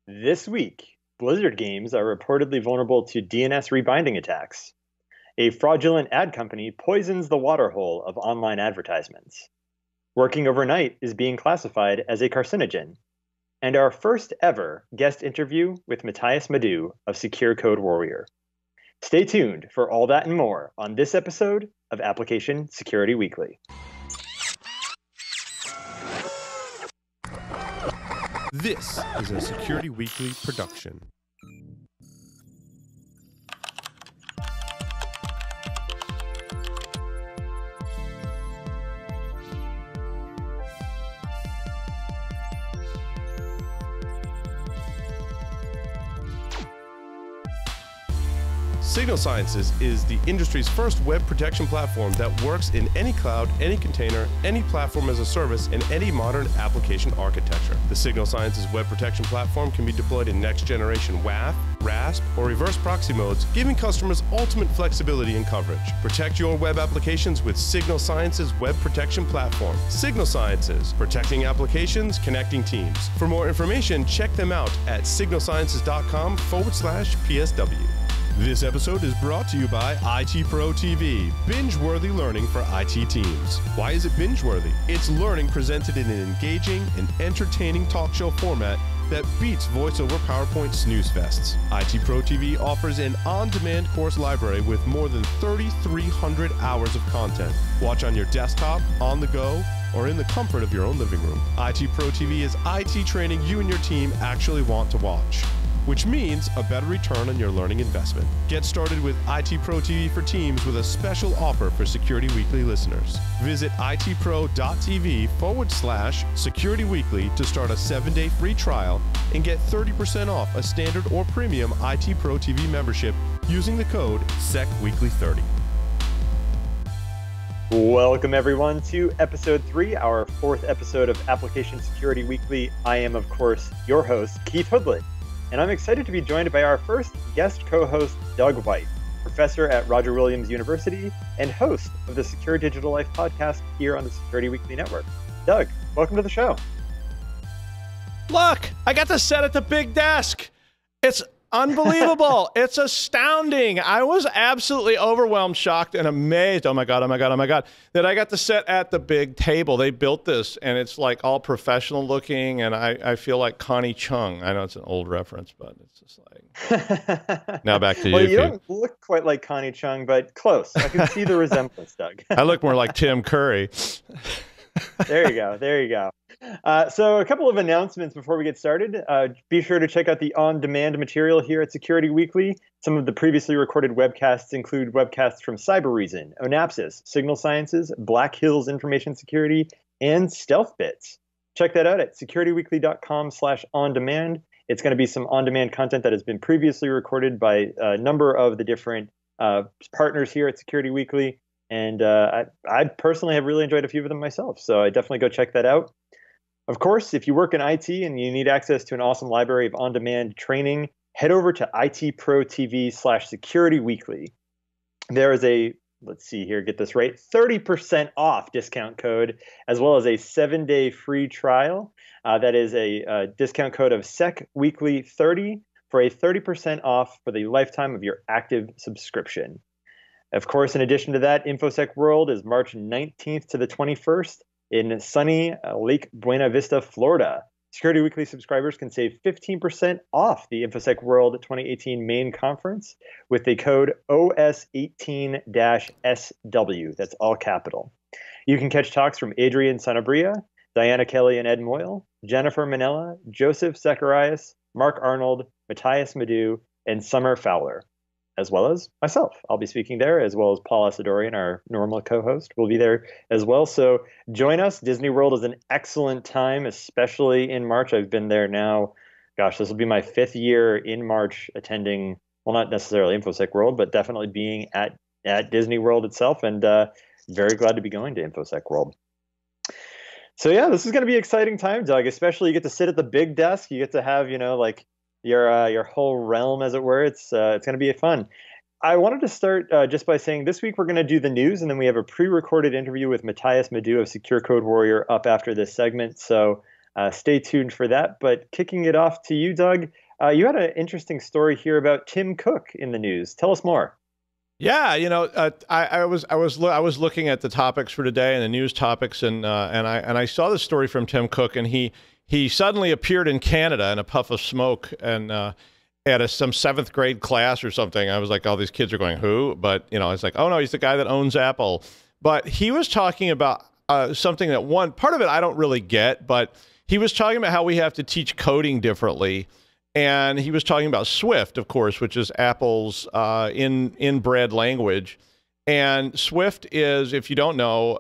This week, Blizzard games are reportedly vulnerable to DNS rebinding attacks. A fraudulent ad company poisons the waterhole of online advertisements. Working overnight is being classified as a carcinogen. And our first ever guest interview with Mattias Madhu of Secure Code Warrior. Stay tuned for all that and more on this episode of Application Security Weekly. This is a Security Weekly production. Signal Sciences is the industry's first web protection platform that works in any cloud, any container, any platform as a service, and any modern application architecture. The Signal Sciences web protection platform can be deployed in next-generation WAF, RASP, or reverse proxy modes, giving customers ultimate flexibility and coverage. Protect your web applications with Signal Sciences web protection platform. Signal Sciences, protecting applications, connecting teams. For more information, check them out at signalsciences.com/PSW. This episode is brought to you by IT Pro TV, binge-worthy learning for IT teams. Why is it binge-worthy? It's learning presented in an engaging and entertaining talk show format that beats voice-over PowerPoint snooze fests. IT Pro TV offers an on-demand course library with more than 3,300 hours of content. Watch on your desktop, on the go, or in the comfort of your own living room. IT Pro TV is IT training you and your team actually want to watch, which means a better return on your learning investment. Get started with IT Pro TV for Teams with a special offer for Security Weekly listeners. Visit itpro.tv/Security Weekly to start a 7-day free trial and get 30% off a standard or premium IT Pro TV membership using the code SECWeekly30. Welcome everyone to episode 3, our 4th episode of Application Security Weekly. I am, of course, your host, Keith Hoodlett. And I'm excited to be joined by our first guest co-host, Doug White, professor at Roger Williams University and host of the Secure Digital Life podcast here on the Security Weekly Network. Doug, welcome to the show. Look, I got to sit at the big desk. It's unbelievable. It's astounding. I was absolutely overwhelmed, shocked, and amazed. Oh my God, that I got to sit at the big table. They built this, and it's like all professional looking, and I feel like Connie Chung. I know it's an old reference, but it's just like... Now back to you, Well, you Pete. don't look quite like Connie Chung, but close. I can see the resemblance, Doug. I look more like Tim Curry. There you go. So a couple of announcements before we get started. Be sure to check out the on-demand material here at Security Weekly. Some of the previously recorded webcasts include webcasts from Cybereason, Onapsis, Signal Sciences, Black Hills Information Security, and StealthBits. Check that out at securityweekly.com/on-demand. It's going to be some on-demand content that has been previously recorded by a number of the different partners here at Security Weekly. And I personally have really enjoyed a few of them myself, so I definitely go check that out. Of course, if you work in IT and you need access to an awesome library of on-demand training, head over to itpro.tv/Security Weekly. There is a, let's see here, get this right, 30% off discount code, as well as a 7-day free trial. That is a discount code of SECWeekly30 for a 30% off for the lifetime of your active subscription. Of course, in addition to that, InfoSec World is March 19th to the 21st in sunny Lake Buena Vista, Florida. Security Weekly subscribers can save 15% off the InfoSec World 2018 main conference with the code OS18-SW. That's all capital. You can catch talks from Adrian Sanabria, Diana Kelly and Ed Moyle, Jennifer Manella, Joseph Zacharias, Mark Arnold, Mattias Madhu, and Summer Fowler, as well as myself. I'll be speaking there, as well as Paul Asadorian, our normal co-host, will be there as well. So join us. Disney World is an excellent time, especially in March. I've been there now. Gosh, this will be my 5th year in March attending, well, not necessarily InfoSec World, but definitely being at Disney World itself, and very glad to be going to InfoSec World. So yeah, this is going to be an exciting time, Doug, especially you get to sit at the big desk. You get to have, like your whole realm, as it were. It's going to be fun. I wanted to start just by saying this week we're going to do the news, and then we have a pre-recorded interview with Mattias Madhu of Secure Code Warrior up after this segment. So Stay tuned for that. But kicking it off to you, Doug, you had an interesting story here about Tim Cook in the news. Tell us more. Yeah, I was looking at the topics for today and the news topics, and I saw the story from Tim Cook, and he suddenly appeared in Canada in a puff of smoke, and at some 7th grade class or something. I was like, oh, these kids are going, who? But it's like, oh no, he's the guy that owns Apple. But he was talking about something that one part of it I don't really get, but he was talking about how we have to teach coding differently. And he was talking about Swift, of course, which is Apple's inbred language. And Swift is, if you don't know,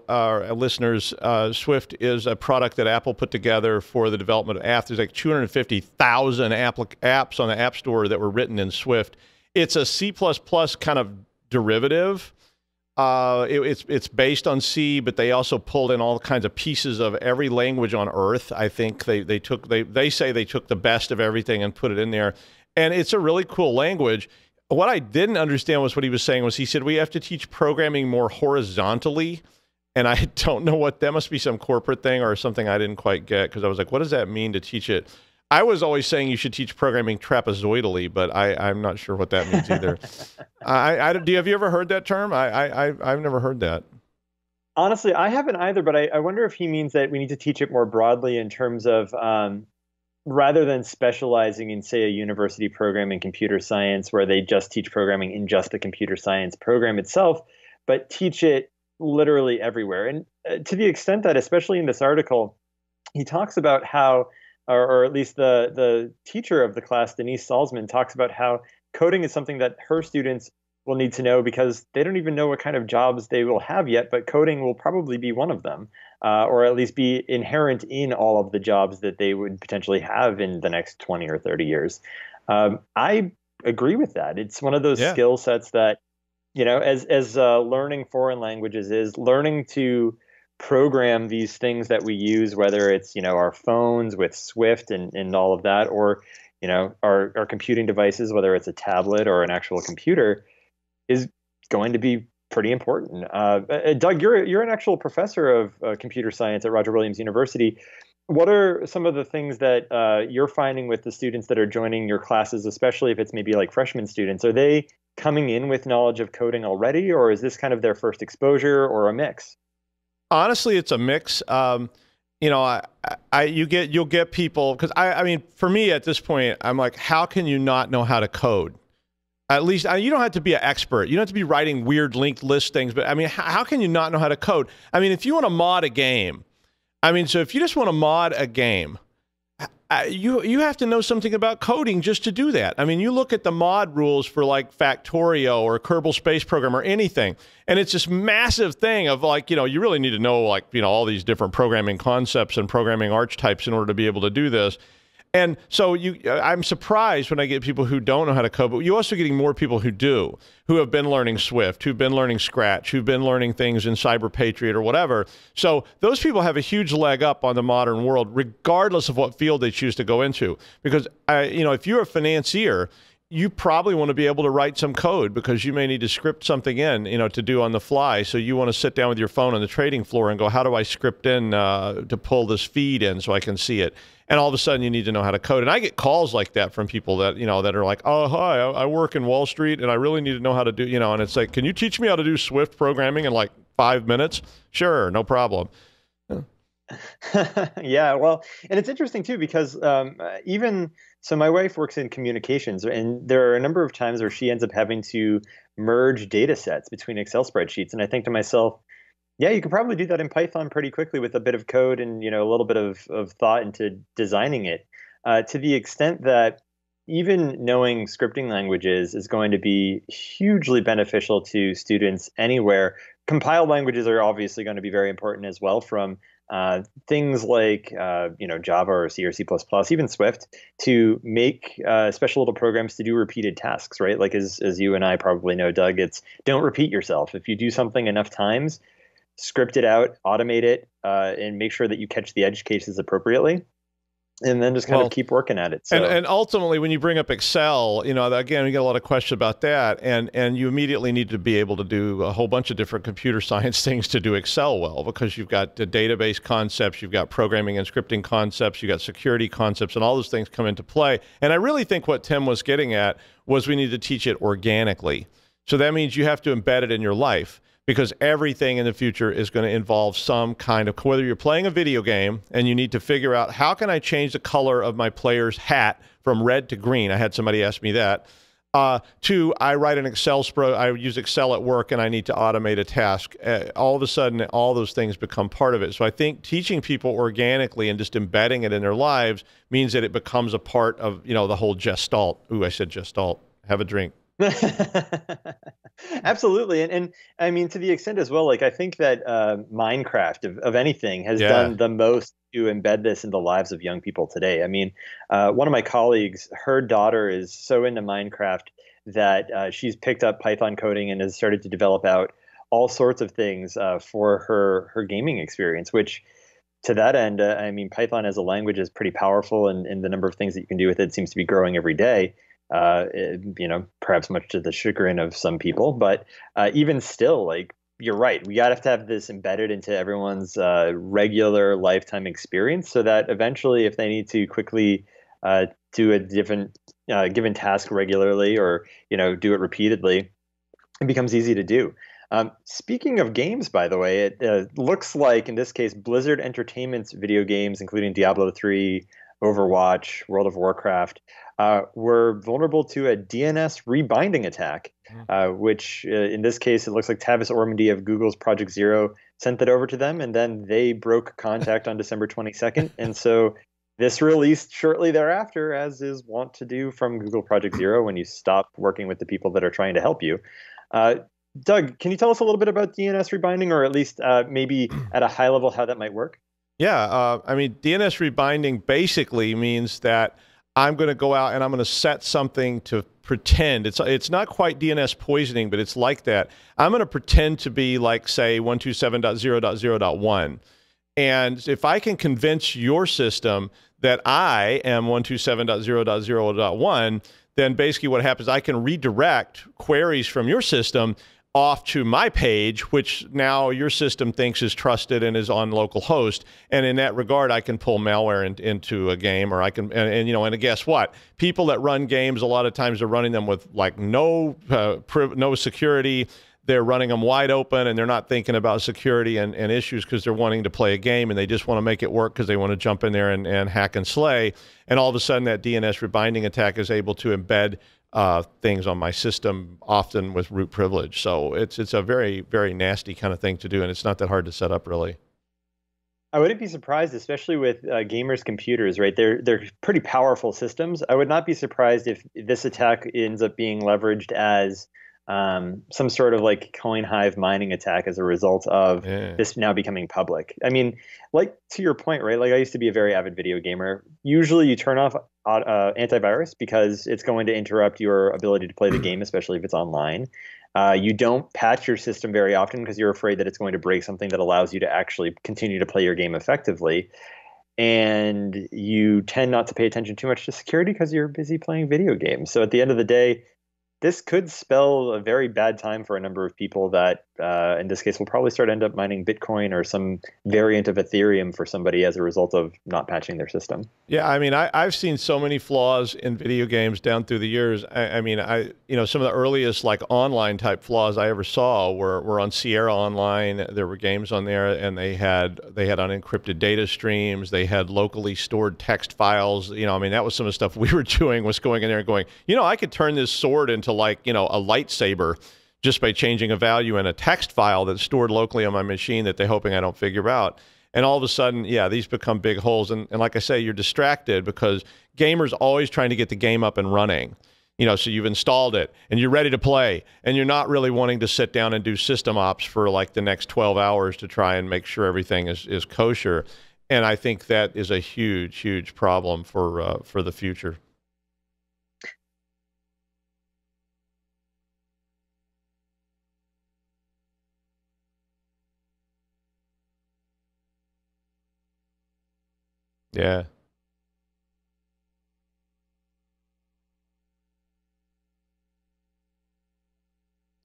listeners, Swift is a product that Apple put together for the development of apps. There's like 250,000 apps on the App Store that were written in Swift. It's a C++ kind of derivative. It's based on C, but they also pulled in all kinds of pieces of every language on Earth. I think they say they took the best of everything and put it in there, and it's a really cool language. What I didn't understand was what he was saying was he said we have to teach programming more horizontally, and I don't know what that must be some corporate thing or something I didn't quite get, because I was like, what does that mean to teach it? I was always saying you should teach programming trapezoidally, but I'm not sure what that means either. Have you ever heard that term? I've never heard that. Honestly, I haven't either, but I wonder if he means that we need to teach it more broadly in terms of rather than specializing in, say, a university program in computer science where they just teach programming in just the computer science program itself, but teach it literally everywhere. And to the extent that, especially in this article, he talks about how, or at least the teacher of the class, Denise Salzman, talks about how coding is something that her students will need to know because they don't even know what kind of jobs they will have yet, but coding will probably be one of them, or at least be inherent in all of the jobs that they would potentially have in the next 20 or 30 years. I agree with that. It's one of those skill sets that, as learning foreign languages is, learning to program these things that we use, whether it's, our phones with Swift and all of that, or, our computing devices, whether it's a tablet or an actual computer, is going to be pretty important. Doug, you're an actual professor of computer science at Roger Williams University. What are some of the things that you're finding with the students that are joining your classes, especially if it's maybe like freshman students? Are they coming in with knowledge of coding already, or is this kind of their first exposure, or a mix? Honestly, it's a mix. You'll get people, because I mean, for me at this point, I'm like, how can you not know how to code? At least you don't have to be an expert. You don't have to be writing weird linked list things. But I mean, how can you not know how to code? I mean, if you want to mod a game, so if you just want to mod a game, you have to know something about coding just to do that. I mean, you look at the mod rules for like Factorio or Kerbal Space Program or anything, and it's this massive thing of like, you really need to know like, all these different programming concepts and programming archetypes in order to be able to do this. And so I'm surprised when I get people who don't know how to code, but you're also getting more people who do, who have been learning Swift, who've been learning Scratch, who've been learning things in Cyber Patriot or whatever. So those people have a huge leg up on the modern world, regardless of what field they choose to go into. Because, if you're a financier, you probably want to be able to write some code because you may need to script something in, to do on the fly. So you want to sit down with your phone on the trading floor and go, how do I script in to pull this feed in so I can see it? And all of a sudden you need to know how to code. And I get calls like that from people that, that are like, oh, hi, I work in Wall Street and I really need to know how to do, and it's like, can you teach me how to do Swift programming in like 5 minutes? Sure, no problem. Yeah, well, and it's interesting too, because so my wife works in communications, and there are a number of times where she ends up having to merge data sets between Excel spreadsheets. And I think to myself, yeah, you could probably do that in Python pretty quickly with a bit of code and, a little bit of thought into designing it, to the extent that even knowing scripting languages is going to be hugely beneficial to students anywhere. Compiled languages are obviously going to be very important as well, from things like Java or C or C++, even Swift, to make special little programs to do repeated tasks, right? Like as you and I probably know, Doug, it's don't repeat yourself. If you do something enough times, script it out, automate it, and make sure that you catch the edge cases appropriately. and then just kind of keep working at it. So. And ultimately, when you bring up Excel, again, we get a lot of questions about that, and you immediately need to be able to do a whole bunch of different computer science things to do Excel well, because you've got the database concepts, you've got programming and scripting concepts, you've got security concepts, and all those things come into play. And I really think what Tim was getting at was we need to teach it organically. So that means you have to embed it in your life, because everything in the future is going to involve some kind of, whether you're playing a video game and you need to figure out, how can I change the color of my player's hat from red to green? I had somebody ask me that. To, I write an Excel I use Excel at work and I need to automate a task. All of a sudden, all those things become part of it. So I think teaching people organically and just embedding it in their lives means that it becomes a part of, the whole gestalt. Ooh, I said gestalt. Have a drink. Absolutely. And I mean, to the extent as well, like, I think that Minecraft of anything has done the most to embed this in the lives of young people today. I mean, one of my colleagues, her daughter is so into Minecraft that she's picked up Python coding and has started to develop out all sorts of things for her gaming experience, which, to that end, I mean, Python as a language is pretty powerful, and the number of things that you can do with it seems to be growing every day. Perhaps much to the chagrin of some people, but even still, like, you're right, we gotta have to have this embedded into everyone's regular lifetime experience, so that eventually, if they need to quickly do a different given task regularly, or do it repeatedly, it becomes easy to do. Speaking of games, by the way, it looks like in this case Blizzard Entertainment's video games, including Diablo 3, Overwatch, World of Warcraft, were vulnerable to a DNS rebinding attack, which in this case, it looks like Tavis Ormandy of Google's Project Zero sent that over to them, and then they broke contact on December 22nd. And so this released shortly thereafter, as is wont to do from Google Project Zero when you stop working with the people that are trying to help you. Doug, can you tell us a little bit about DNS rebinding, or at least maybe at a high level how that might work? Yeah, I mean, DNS rebinding basically means that I'm going to go out and I'm going to set something to pretend. It's not quite DNS poisoning, but it's like that. I'm going to pretend to be, like, say, 127.0.0.1. And if I can convince your system that I am 127.0.0.1, then basically what happens, I can redirect queries from your system off to my page, which now your system thinks is trusted and is on localhost. And in that regard, I can pull malware into a game, or I can, and guess what? People that run games, a lot of times are running them with like no security. They're running them wide open, and they're not thinking about security and issues, because they're wanting to play a game and they just want to make it work because they want to jump in there and hack and slay. And all of a sudden, that DNS rebinding attack is able to embed things on my system, often with root privilege. So it's a very, very nasty kind of thing to do, and it's not that hard to set up, really. I wouldn't be surprised, especially with gamers' computers, right? They're pretty powerful systems. I would not be surprised if this attack ends up being leveraged as some sort of like coin hive mining attack as a result of this now becoming public. I mean, like, to your point, right? Like, I used to be a very avid video gamer. Usually you turn off antivirus because it's going to interrupt your ability to play the game, especially if it's online. You don't patch your system very often because you're afraid that it's going to break something that allows you to actually continue to play your game effectively. And you tend not to pay attention too much to security because you're busy playing video games. So at the end of the day, this could spell a very bad time for a number of people that, in this case, will probably end up mining Bitcoin or some variant of Ethereum for somebody as a result of not patching their system. Yeah, I mean, I've seen so many flaws in video games down through the years. I mean, some of the earliest like online type flaws I ever saw were on Sierra Online. There were games on there, and they had unencrypted data streams. They had locally stored text files. I mean, that was some of the stuff we were doing, was going in there and going, I could turn this sword into like, a lightsaber just by changing a value in a text file that's stored locally on my machine that they're hoping I don't figure out. And all of a sudden, these become big holes. And like I say, you're distracted because gamers always trying to get the game up and running. So you've installed it and you're ready to play, and you're not really wanting to sit down and do system ops for like the next 12 hours to try and make sure everything is kosher. And I think that is a huge, huge problem for the future. Yeah.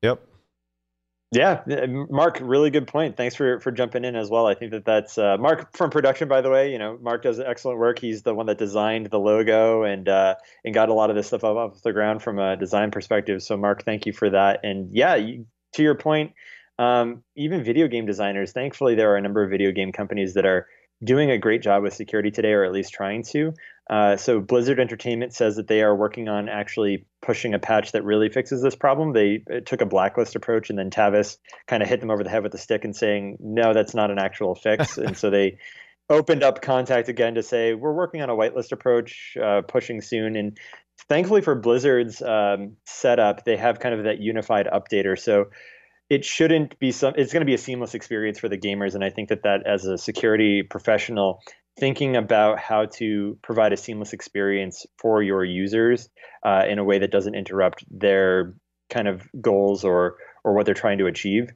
Yep. Yeah, Mark, really good point. Thanks for jumping in as well. I think that's Mark from production, by the way. Mark does excellent work. He's the one that designed the logo and got a lot of this stuff off the ground from a design perspective. So, Mark, thank you for that. And yeah, to your point, even video game designers. Thankfully, there are a number of video game companies that are doing a great job with security today, or at least trying to. So Blizzard Entertainment says that they are working on actually pushing a patch that really fixes this problem. They took a blacklist approach, and then Tavis kind of hit them over the head with a stick and saying, no, that's not an actual fix. And so they opened up contact again to say, we're working on a whitelist approach, pushing soon. And thankfully for Blizzard's setup, they have kind of that unified updater. So it shouldn't be it's going to be a seamless experience for the gamers. And I think that as a security professional, thinking about how to provide a seamless experience for your users in a way that doesn't interrupt their kind of goals or what they're trying to achieve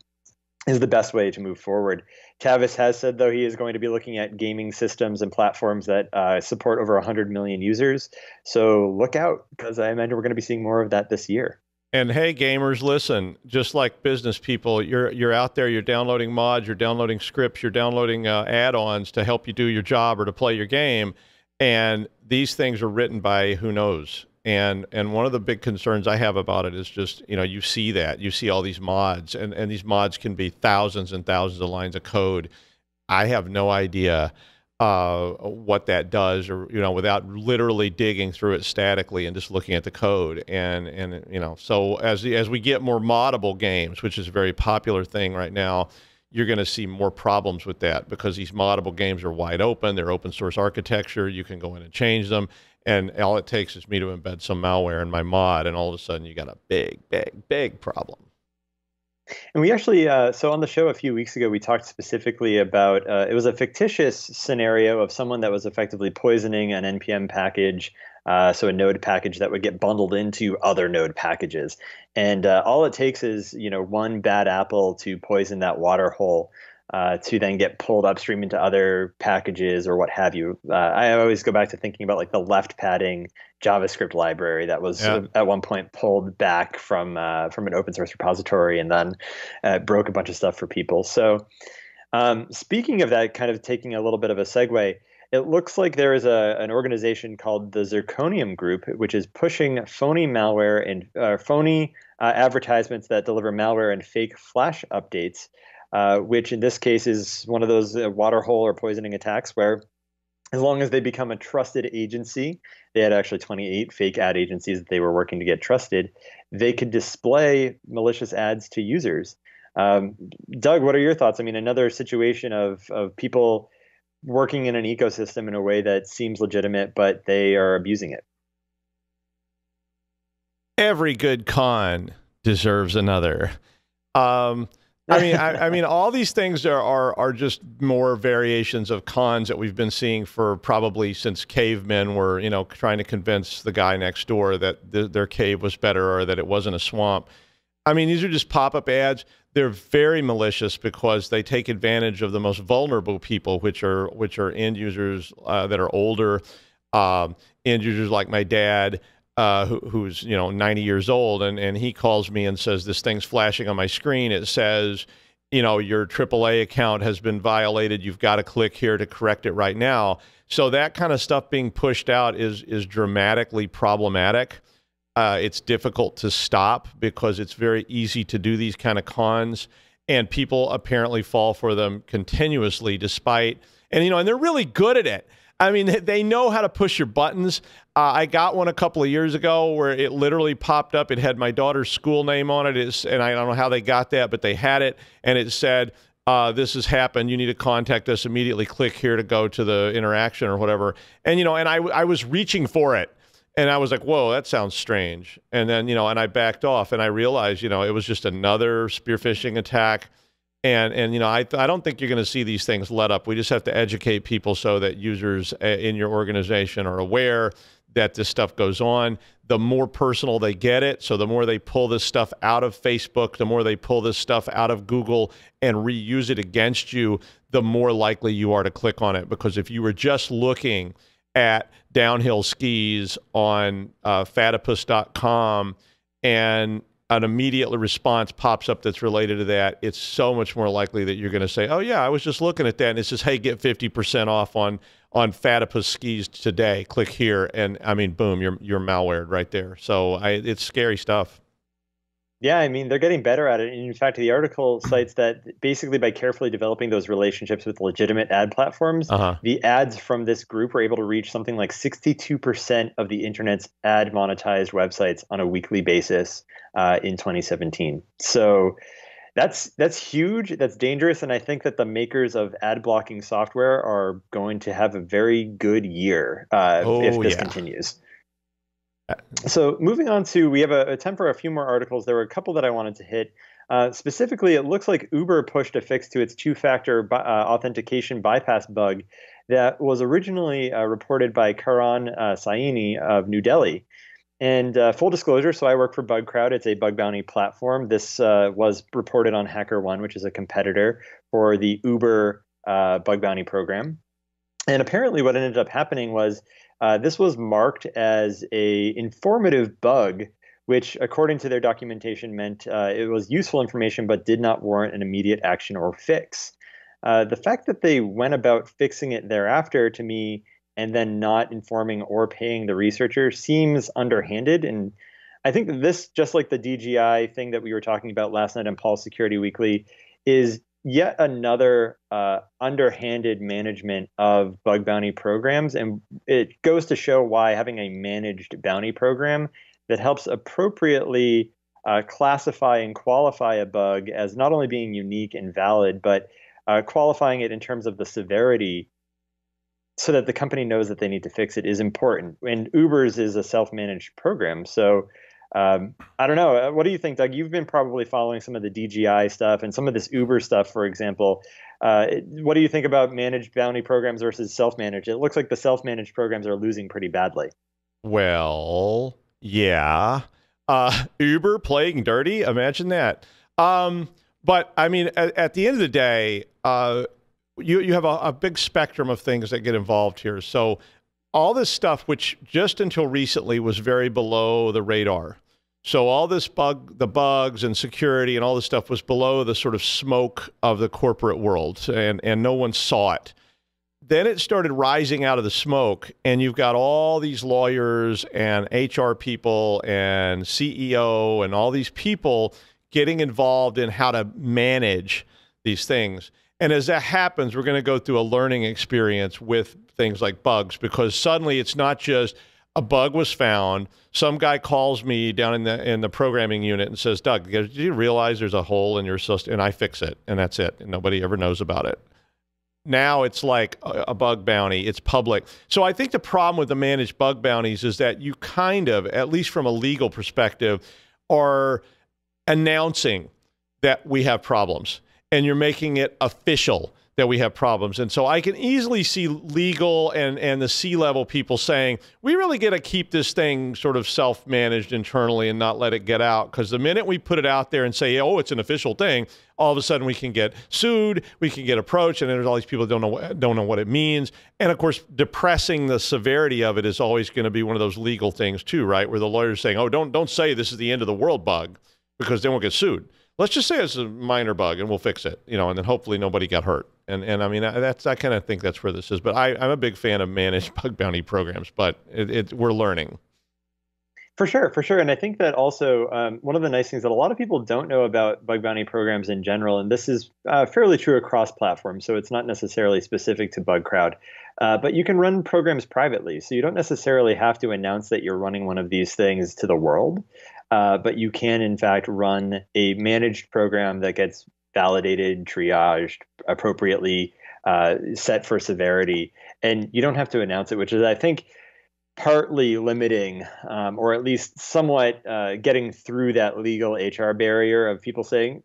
is the best way to move forward. Tavis has said, though, he is going to be looking at gaming systems and platforms that support over 100 million users. So look out, because I imagine we're going to be seeing more of that this year. And hey, gamers, listen, just like business people, you're out there, you're downloading mods, you're downloading scripts, you're downloading add-ons to help you do your job or to play your game. And these things are written by who knows. And one of the big concerns I have about it is just, you see all these mods, and these mods can be thousands and thousands of lines of code. I have no idea what that does, or without literally digging through it statically and just looking at the code. And so as we get more moddable games, which is a very popular thing right now, you're going to see more problems with that, because these moddable games are wide open. They're open source architecture. You can go in and change them, and all it takes is me to embed some malware in my mod, and all of a sudden you got a big problem. And we actually, so on the show a few weeks ago, we talked specifically about, it was a fictitious scenario of someone that was effectively poisoning an NPM package, so a node package that would get bundled into other node packages. And all it takes is, one bad apple to poison that water hole, to then get pulled upstream into other packages or what have you. I always go back to thinking about like the left padding JavaScript library that was at one point pulled back from an open source repository, and then broke a bunch of stuff for people. So speaking of that, kind of taking a little bit of a segue, it looks like there is an organization called the Zirconium Group, which is pushing phony malware and phony advertisements that deliver malware and fake flash updates, which in this case is one of those water hole or poisoning attacks where, as long as they become a trusted agency, they had actually 28 fake ad agencies that they were working to get trusted, they could display malicious ads to users. Doug, what are your thoughts? I mean, another situation of people working in an ecosystem in a way that seems legitimate, but they are abusing it. Every good con deserves another. I mean, all these things are just more variations of cons that we've been seeing for probably since cavemen were, trying to convince the guy next door that their cave was better or that it wasn't a swamp. I mean, these are just pop-up ads. They're very malicious because they take advantage of the most vulnerable people, which are end users that are older, end users like my dad, who's 90 years old, and he calls me and says, this thing's flashing on my screen. It says, your AAA account has been violated. You've got to click here to correct it right now. So that kind of stuff being pushed out is dramatically problematic. It's difficult to stop because it's very easy to do these kind of cons, and people apparently fall for them continuously despite, and they're really good at it. I mean, they know how to push your buttons. I got one a couple of years ago where it literally popped up. It had my daughter's school name on it, and I don't know how they got that, but they had it, and it said, this has happened. You need to contact us immediately. Click here to go to the interaction or whatever. And, and I was reaching for it, and I was like, whoa, that sounds strange. And then, and I backed off, and I realized, it was just another spear phishing attack. And I don't think you're going to see these things let up. We just have to educate people so that users in your organization are aware that this stuff goes on. The more personal they get it, so the more they pull this stuff out of Facebook, the more they pull this stuff out of Google and reuse it against you, the more likely you are to click on it. Because if you were just looking at downhill skis on fatipus.com and an immediate response pops up that's related to that, it's so much more likely that you're going to say, oh yeah, I was just looking at that, and it says, hey, get 50% off on Fatipus skis today. Click here, and I mean, boom, you're malwared right there. So it's scary stuff. Yeah, I mean, they're getting better at it. And in fact, the article cites that basically by carefully developing those relationships with legitimate ad platforms, the ads from this group were able to reach something like 62% of the internet's ad monetized websites on a weekly basis in 2017. So that's huge. That's dangerous. And I think that the makers of ad blocking software are going to have a very good year if this continues. So moving on to, we have a time for a few more articles. There were a couple that I wanted to hit. Specifically, it looks like Uber pushed a fix to its two-factor authentication bypass bug that was originally reported by Karan Saini of New Delhi. And full disclosure, so I work for BugCrowd. It's a bug bounty platform. This was reported on HackerOne, which is a competitor for the Uber bug bounty program. And apparently what ended up happening was this was marked as a informative bug, which according to their documentation meant it was useful information but did not warrant an immediate action or fix. The fact that they went about fixing it thereafter, to me, and then not informing or paying the researcher seems underhanded. And I think that this, just like the DGI thing that we were talking about last night on Paul's Security Weekly, is yet another underhanded management of bug bounty programs. And it goes to show why having a managed bounty program that helps appropriately classify and qualify a bug as not only being unique and valid, but qualifying it in terms of the severity so that the company knows that they need to fix it is important. And Uber's is a self-managed program. So I don't know. What do you think, Doug? You've been probably following some of the DGI stuff and some of this Uber stuff, for example. What do you think about managed bounty programs versus self-managed? It looks like the self-managed programs are losing pretty badly. Well, yeah. Uber playing dirty. Imagine that. But I mean, at the end of the day, you have a big spectrum of things that get involved here. So all this stuff, which just until recently was very below the radar. So all this the bugs and security and all this stuff was below the sort of smoke of the corporate world, and no one saw it. Then it started rising out of the smoke, and you've got all these lawyers and HR people and CEO and all these people getting involved in how to manage these things. And as that happens, we're going to go through a learning experience with things like bugs, because suddenly it's not just a bug was found. Some guy calls me down in the programming unit and says, Doug, did you realize there's a hole in your system? And I fix it, and that's it. And nobody ever knows about it. Now it's like a bug bounty. It's public. So I think the problem with the managed bug bounties is that you kind of, at least from a legal perspective, are announcing that we have problems, and you're making it official that we have problems. And so I can easily see legal and the C-level people saying, we really got to keep this thing sort of self-managed internally and not let it get out, because the minute we put it out there and say, oh, it's an official thing, all of a sudden we can get sued, we can get approached, and there's all these people that don't know what it means. And of course, depressing the severity of it is always going to be one of those legal things too, right? Where the lawyer's saying, oh, don't say this is the end of the world bug, because then we'll get sued. Let's just say it's a minor bug and we'll fix it, and then hopefully nobody got hurt. And I mean, I kind of think that's where this is. But I'm a big fan of managed bug bounty programs, but we're learning. For sure. And I think that also one of the nice things that a lot of people don't know about bug bounty programs in general, and this is fairly true across platforms, so it's not necessarily specific to BugCrowd, but you can run programs privately. So you don't necessarily have to announce that you're running one of these things to the world. But you can, in fact, run a managed program that gets validated, triaged, appropriately set for severity. And you don't have to announce it, which is, I think, partly limiting or at least somewhat getting through that legal HR barrier of people saying,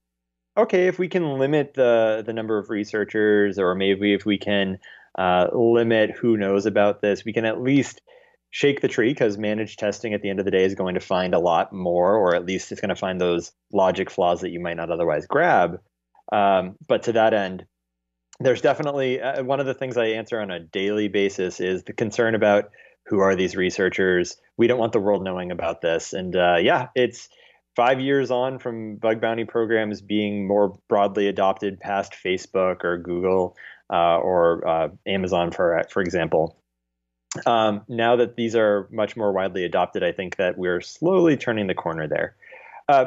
OK, if we can limit the number of researchers, or maybe if we can limit who knows about this, we can at least shake the tree, because managed testing at the end of the day is going to find a lot more, or at least it's going to find those logic flaws that you might not otherwise grab. But to that end, there's definitely one of the things I answer on a daily basis is the concern about who are these researchers. We don't want the world knowing about this. And it's 5 years on from bug bounty programs being more broadly adopted past Facebook or Google or Amazon, for example. Now that these are much more widely adopted, I think that we're slowly turning the corner there.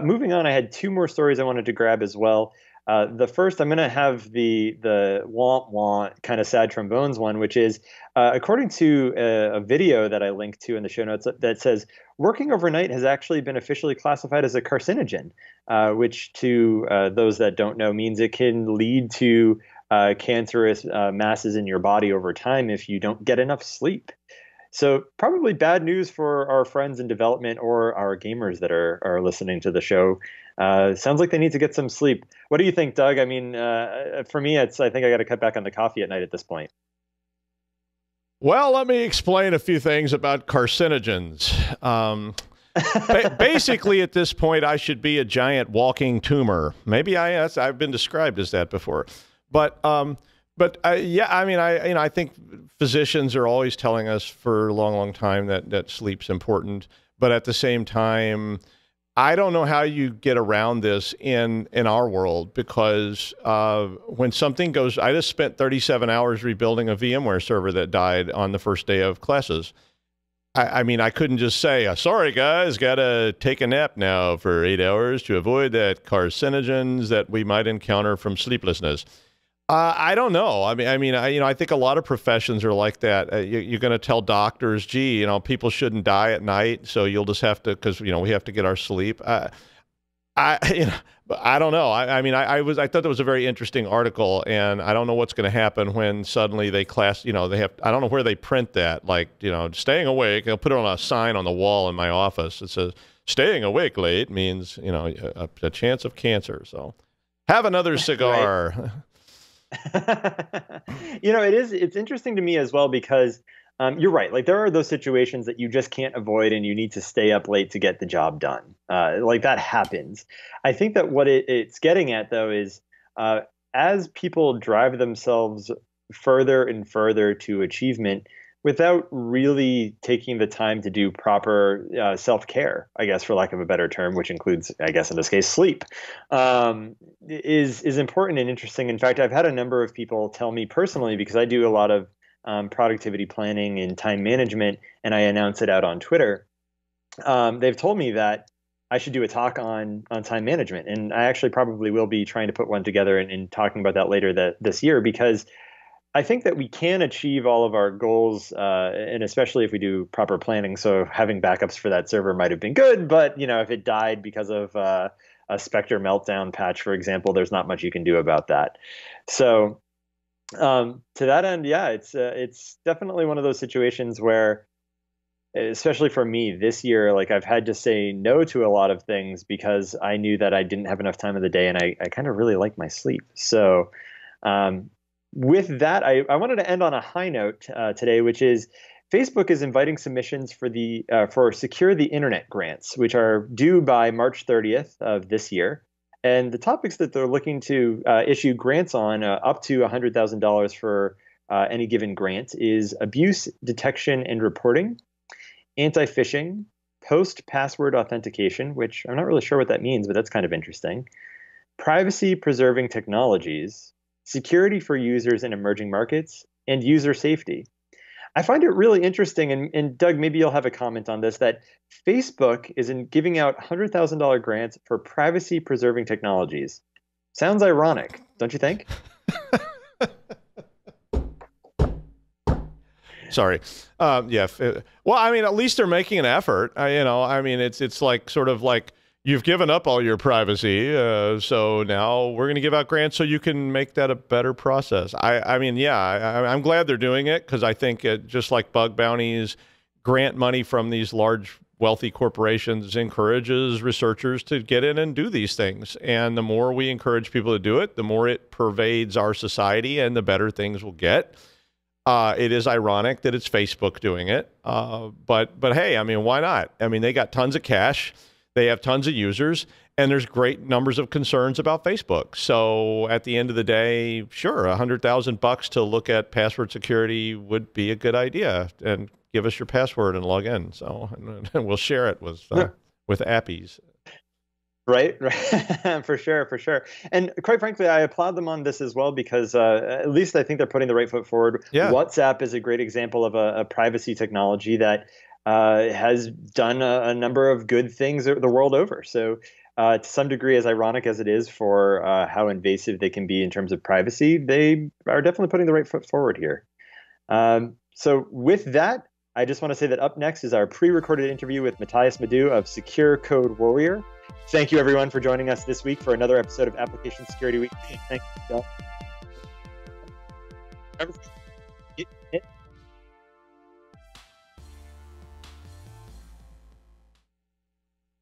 Moving on, I had two more stories I wanted to grab as well. The first, I'm going to have the womp womp kind of sad trombones one, which is according to a video that I linked to in the show notes that says working overnight has actually been officially classified as a carcinogen, which to those that don't know means it can lead to cancerous masses in your body over time if you don't get enough sleep. So probably bad news for our friends in development or our gamers that are listening to the show. Sounds like they need to get some sleep. What do you think, Doug? I mean, for me, I think I got to cut back on the coffee at night at this point. Well, let me explain a few things about carcinogens. Basically, at this point, I should be a giant walking tumor. Maybe I've been described as that before. But yeah, I mean, I think physicians are always telling us for a long, long time that sleep's important. But at the same time, I don't know how you get around this in our world, because when something goes, I just spent 37 hours rebuilding a VMware server that died on the first day of classes. I mean, I couldn't just say, sorry, guys, got to take a nap now for 8 hours to avoid that carcinogens that we might encounter from sleeplessness. I don't know. I think a lot of professions are like that. You're going to tell doctors, gee, people shouldn't die at night, so you'll just have to, because we have to get our sleep. I don't know. I thought that was a very interesting article, and I don't know what's going to happen when suddenly they they have. I don't know where they print that, like staying awake. They'll put it on a sign on the wall in my office. It says staying awake late means a chance of cancer. So have another cigar. Right. It's interesting to me as well, because you're right. Like, there are those situations that you just can't avoid and you need to stay up late to get the job done. Like, that happens. I think that what it's getting at, though, is as people drive themselves further and further to achievement without really taking the time to do proper self-care, I guess, for lack of a better term, which includes, I guess, in this case, sleep, is important and interesting. In fact, I've had a number of people tell me personally, because I do a lot of productivity planning and time management, and I announce it out on Twitter. They've told me that I should do a talk on time management, and I actually probably will be trying to put one together and talking about that later this year, because I think that we can achieve all of our goals, and especially if we do proper planning. So having backups for that server might have been good, but if it died because of a Spectre meltdown patch, for example, there's not much you can do about that. So to that end, yeah, it's definitely one of those situations where, especially for me this year, like, I've had to say no to a lot of things because I knew that I didn't have enough time of the day, and I kind of really like my sleep. So with that, I wanted to end on a high note today, which is Facebook is inviting submissions for Secure the Internet grants, which are due by March 30th of this year. And the topics that they're looking to issue grants on, up to $100,000 for any given grant, is abuse detection and reporting, anti-phishing, post-password authentication, which I'm not really sure what that means, but that's kind of interesting, privacy-preserving technologies, security for users in emerging markets, and user safety. I find it really interesting, and Doug, maybe you'll have a comment on this, that Facebook is giving out $100,000 grants for privacy-preserving technologies. Sounds ironic, don't you think? Sorry. Yeah. Well, I mean, at least they're making an effort. It's like sort of like, you've given up all your privacy, so now we're going to give out grants so you can make that a better process. I'm glad they're doing it, because I think just like bug bounties, grant money from these large, wealthy corporations encourages researchers to get in and do these things. And the more we encourage people to do it, the more it pervades our society and the better things will get. It is ironic that it's Facebook doing it, but hey, I mean, why not? I mean, they got tons of cash. They have tons of users, and there's great numbers of concerns about Facebook. So at the end of the day, sure, $100,000 to look at password security would be a good idea. And give us your password and log in. So and we'll share it with appies. Right, for sure, for sure. And quite frankly, I applaud them on this as well because at least I think they're putting the right foot forward. Yeah. WhatsApp is a great example of a privacy technology that has done a number of good things the world over. So to some degree, as ironic as it is for how invasive they can be in terms of privacy, they are definitely putting the right foot forward here. So with that, I just want to say that up next is our pre-recorded interview with Mattias Madhu of Secure Code Warrior. Thank you, everyone, for joining us this week for another episode of Application Security Week. Thank you, John.